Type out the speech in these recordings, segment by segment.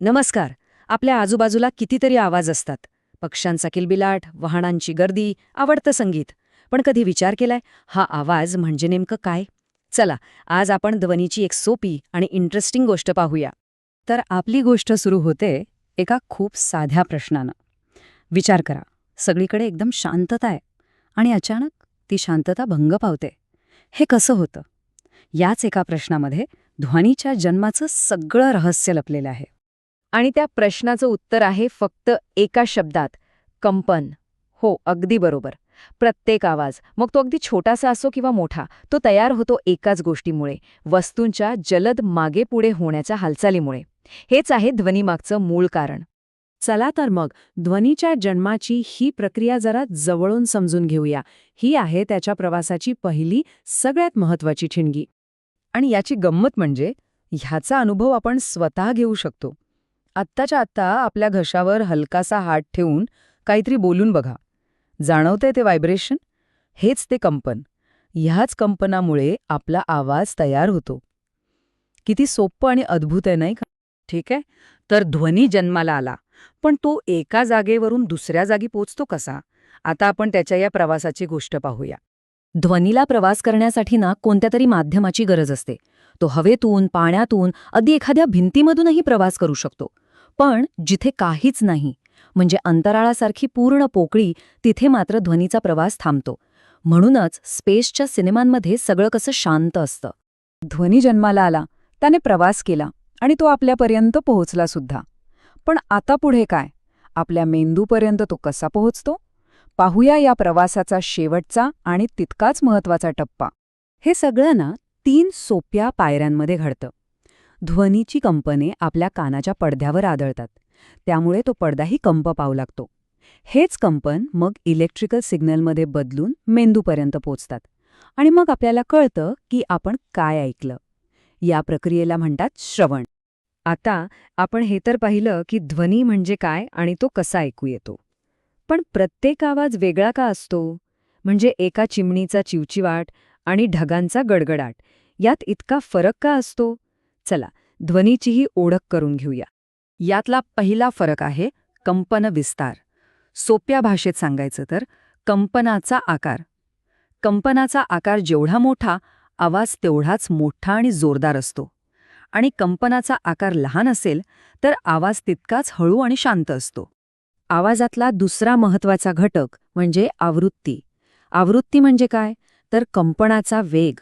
नमस्कार. आपल्या आजूबाजूला कितीतरी आवाज असतात. पक्ष्यांचा किलबिलाट, वाहनांची गर्दी, आवडतं संगीत. पण कधी विचार केलाय, हा आवाज म्हणजे नेमकं काय? चला, आज आपण ध्वनीची एक सोपी आणि इंटरेस्टिंग गोष्ट पाहूया. तर आपली गोष्ट सुरू होते एका खूप साध्या प्रश्नानं. विचार करा, सगळीकडे एकदम शांतता आहे आणि अचानक ती शांतता भंग पावते. हे कसं होतं? याच एका प्रश्नामध्ये ध्वनीच्या जन्माचं सगळं रहस्य लपलेलं आहे. आणि त्या प्रश्नाचं उत्तर आहे फक्त एका शब्दात, कंपन. हो, अगदी बरोबर. प्रत्येक आवाज, मग तो अगदी छोटासा असो किंवा मोठा, तो तयार होतो एकाच गोष्टीमुळे, वस्तूंच्या जलद मागे-पुढे होण्याच्या हालचालीमुळे. हेच आहे ध्वनीमागचं मूळ कारण. चला तर मग ध्वनीच्या जन्माची ही प्रक्रिया जरा जवळून समजून घेऊया. ही आहे त्याच्या प्रवासाची पहिली, सगळ्यात महत्वाची ठिणगी. आणि याची गंमत म्हणजे ह्याचा अनुभव आपण स्वतः घेऊ शकतो. आत्ताच्या आत्ता आपल्या घशावर हलकासा हात ठेवून काहीतरी बोलून बघा. जाणवतंय ते व्हायब्रेशन? हेच ते कंपन. ह्याच कंपनामुळे आपला आवाज तयार होतो. किती सोपं आणि अद्भुत आहे, नाही का? ठीक आहे, तर ध्वनी जन्माला आला, पण तो एका जागेवरून दुसऱ्या जागी पोचतो कसा? आता आपण त्याच्या या प्रवासाची गोष्ट पाहूया. ध्वनीला प्रवास करण्यासाठी ना कोणत्या तरी माध्यमाची गरज असते. तो हवेतून, पाण्यातून, अगदी एखाद्या भिंतीमधूनही प्रवास करू शकतो. पण जिथे काहीच नाही, म्हणजे अंतराळासारखी पूर्ण पोकळी, तिथे मात्र ध्वनीचा प्रवास थांबतो. म्हणूनच स्पेसच्या सिनेमांमध्ये सगळं कसं शांत असतं. ध्वनी जन्माला आला, त्याने प्रवास केला आणि तो आपल्यापर्यंत पोहोचला सुद्धा. पण आता पुढे काय? आपल्या मेंदूपर्यंत तो कसा पोहोचतो? पाहूया या प्रवासाचा शेवटचा आणि तितकाच महत्वाचा टप्पा. हे सगळं ना 3 सोप्या पायऱ्यांमध्ये घडतं. ध्वनीची कंपने आपल्या कानाच्या पडद्यावर आदळतात. त्यामुळे तो पडदाही कंप पावू लागतो. हेच कंपन मग इलेक्ट्रिकल सिग्नलमध्ये बदलून मेंदूपर्यंत पोचतात. आणि मग आपल्याला कळतं की आपण काय ऐकलं. या प्रक्रियेला म्हणतात श्रवण. आता आपण हे तर पाहिलं की ध्वनी म्हणजे काय आणि तो कसा ऐकू येतो. पण प्रत्येक आवाज वेगळा का असतो? म्हणजे एका चिमणीचा चिवचिवाट आणि ढगांचा गडगडाट, यात इतका फरक का असतो? चला, ध्वनीचीही ओळख करून घेऊया. यातला पहिला फरक आहे कंपन विस्तार. सोप्या भाषेत सांगायचं तर कंपनाचा आकार. कंपनाचा आकार जेवढा मोठा, आवाज तेवढाच मोठा आणि जोरदार असतो. आणि कंपनाचा आकार लहान असेल तर आवाज तितकाच हळू आणि शांत असतो. आवाजातला दुसरा महत्वाचा घटक म्हणजे आवृत्ती. आवृत्ती म्हणजे काय? तर कंपनाचा वेग.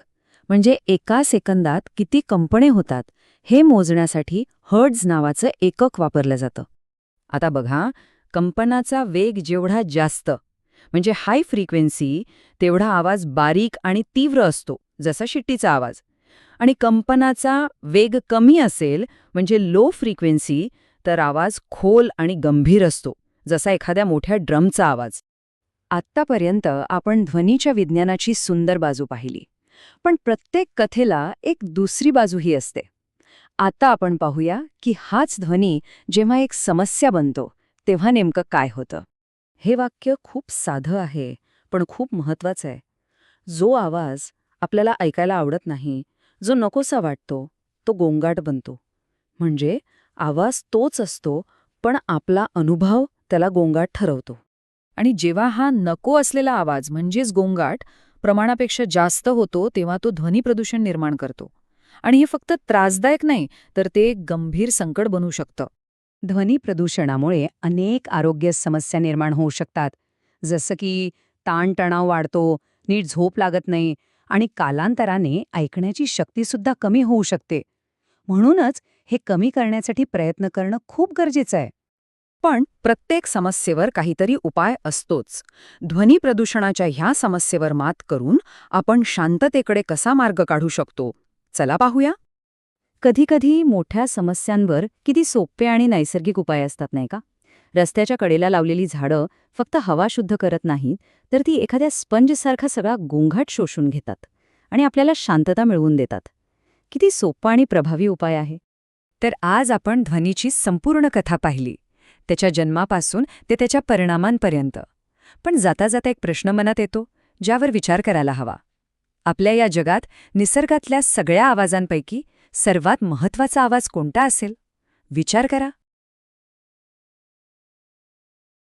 म्हणजे एका सेकंदात किती कंपने होतात हे मोजण्यासाठी हर्ट्झ नावाचं एकक वापरलं जातं. आता बघा, कंपनाचा वेग जेवढा जास्त, म्हणजे हाय फ्रिक्वेन्सी, तेवढा आवाज बारीक आणि तीव्र असतो, जसा शिट्टीचा आवाज. आणि कंपनाचा वेग कमी असेल, म्हणजे लो फ्रिक्वेन्सी, तर आवाज खोल आणि गंभीर असतो, जसा एखाद्या मोठ्या ड्रमचा आवाज. आत्तापर्यंत आपण ध्वनीच्या विज्ञानाची सुंदर बाजू पाहिली. पण प्रत्येक कथेला एक दुसरी बाजूही असते. आता आपण पाहूया की हाच ध्वनी जेव्हा एक समस्या बनतो, तेव्हा नेमकं काय होतं. हे वाक्य खूप साधं आहे, पण खूप महत्वाचं आहे. जो आवाज आपल्याला ऐकायला आवडत नाही, जो नकोसा वाटतो, तो गोंगाट बनतो. म्हणजे आवाज तोच असतो, पण आपला अनुभव त्याला गोंगाट ठरवतो. आणि जेव्हा हा नको असलेला आवाज म्हणजेच गोंगाट प्रमाणापेक्षा जास्त होतो, तेव्हा तो ध्वनी प्रदूषण निर्माण करतो. आणि हे फक्त त्रासदायक नाही, तर ते एक गंभीर संकट बनू शकतं. ध्वनी प्रदूषणामुळे अनेक आरोग्य समस्या निर्माण होऊ शकतात. जसं की ताणतणाव वाढतो, नीट झोप लागत नाही आणि कालांतराने ऐकण्याची शक्तीसुद्धा कमी होऊ शकते. म्हणूनच हे कमी करण्यासाठी प्रयत्न करणं खूप गरजेचं आहे. पण प्रत्येक समस्येवर काहीतरी उपाय असतोच. ध्वनी प्रदूषणाच्या ह्या समस्येवर मात करून आपण शांततेकडे कसा मार्ग काढू शकतो, चला पाहूया. कधीकधी मोठ्या समस्यांवर किती सोपे आणि नैसर्गिक उपाय असतात, नाही का? रस्त्याच्या कडेला लावलेली झाडं फक्त हवा शुद्ध करत नाहीत, तर ती एखाद्या स्पंजसारखा सगळा गोंगाट शोषून घेतात आणि आपल्याला शांतता मिळवून देतात. किती सोपा आणि प्रभावी उपाय आहे. तर आज आपण ध्वनीची संपूर्ण कथा पाहिली, त्याच्या जन्मापासून ते त्याच्या परिणामांपर्यंत. पण जाता जाता एक प्रश्न मनात येतो, ज्यावर विचार करायला हवा. आपल्या या जगात निसर्गातल्या सगळ्या आवाजांपैकी सर्वात महत्त्वाचा आवाज कोणता असेल? विचार करा.